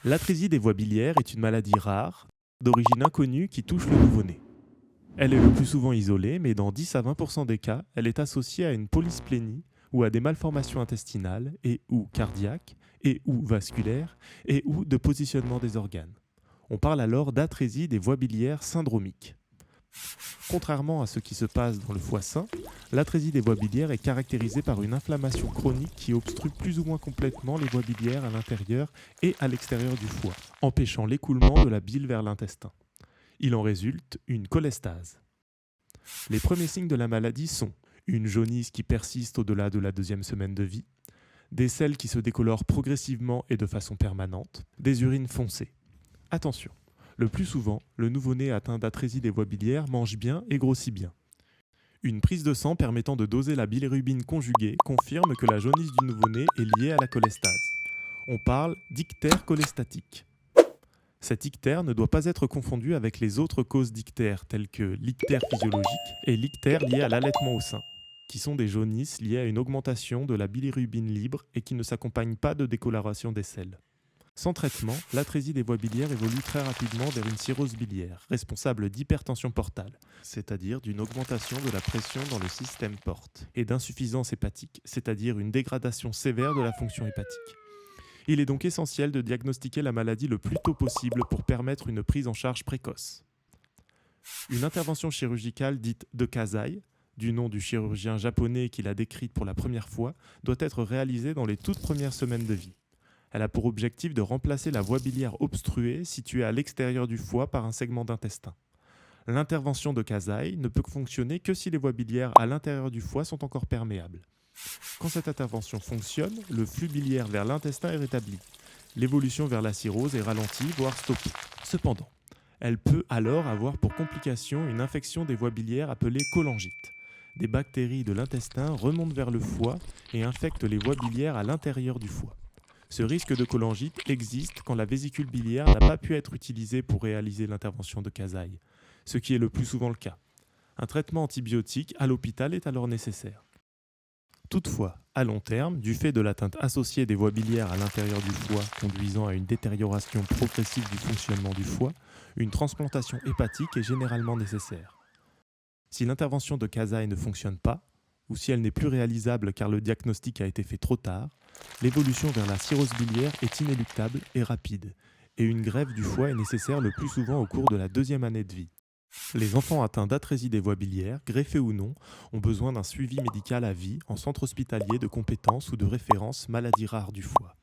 L'atrésie des voies biliaires est une maladie rare, d'origine inconnue qui touche le nouveau-né. Elle est le plus souvent isolée, mais dans 10 à 20% des cas, elle est associée à une polysplénie ou à des malformations intestinales et ou cardiaques et ou vasculaires et ou de positionnement des organes. On parle alors d'atrésie des voies biliaires syndromiques. Contrairement à ce qui se passe dans le foie sain, l'atrésie des voies biliaires est caractérisée par une inflammation chronique qui obstrue plus ou moins complètement les voies biliaires à l'intérieur et à l'extérieur du foie, empêchant l'écoulement de la bile vers l'intestin. Il en résulte une cholestase. Les premiers signes de la maladie sont une jaunisse qui persiste au-delà de la 2e semaine de vie, des selles qui se décolorent progressivement et de façon permanente, des urines foncées. Attention, le plus souvent, le nouveau-né atteint d'atrésie des voies biliaires mange bien et grossit bien. Une prise de sang permettant de doser la bilirubine conjuguée confirme que la jaunisse du nouveau-né est liée à la cholestase. On parle d'ictère cholestatique. Cet ictère ne doit pas être confondu avec les autres causes d'ictère telles que l'ictère physiologique et l'ictère lié à l'allaitement au sein, qui sont des jaunisses liées à une augmentation de la bilirubine libre et qui ne s'accompagnent pas de décoloration des selles. Sans traitement, l'atrésie des voies biliaires évolue très rapidement vers une cirrhose biliaire, responsable d'hypertension portale, c'est-à-dire d'une augmentation de la pression dans le système porte, et d'insuffisance hépatique, c'est-à-dire une dégradation sévère de la fonction hépatique. Il est donc essentiel de diagnostiquer la maladie le plus tôt possible pour permettre une prise en charge précoce. Une intervention chirurgicale dite de Kasai, du nom du chirurgien japonais qui l'a décrite pour la première fois, doit être réalisée dans les toutes premières semaines de vie. Elle a pour objectif de remplacer la voie biliaire obstruée située à l'extérieur du foie par un segment d'intestin. L'intervention de Kasai ne peut fonctionner que si les voies biliaires à l'intérieur du foie sont encore perméables. Quand cette intervention fonctionne, le flux biliaire vers l'intestin est rétabli. L'évolution vers la cirrhose est ralentie, voire stoppée. Cependant, elle peut alors avoir pour complication une infection des voies biliaires appelée cholangite. Des bactéries de l'intestin remontent vers le foie et infectent les voies biliaires à l'intérieur du foie. Ce risque de cholangite existe quand la vésicule biliaire n'a pas pu être utilisée pour réaliser l'intervention de Kasai, ce qui est le plus souvent le cas. Un traitement antibiotique à l'hôpital est alors nécessaire. Toutefois, à long terme, du fait de l'atteinte associée des voies biliaires à l'intérieur du foie conduisant à une détérioration progressive du fonctionnement du foie, une transplantation hépatique est généralement nécessaire. Si l'intervention de Kasai ne fonctionne pas, ou si elle n'est plus réalisable car le diagnostic a été fait trop tard, l'évolution vers la cirrhose biliaire est inéluctable et rapide, et une greffe du foie est nécessaire le plus souvent au cours de la 2e année de vie. Les enfants atteints d'atrésie des voies biliaires, greffés ou non, ont besoin d'un suivi médical à vie en centre hospitalier de compétences ou de référence maladies rares du foie.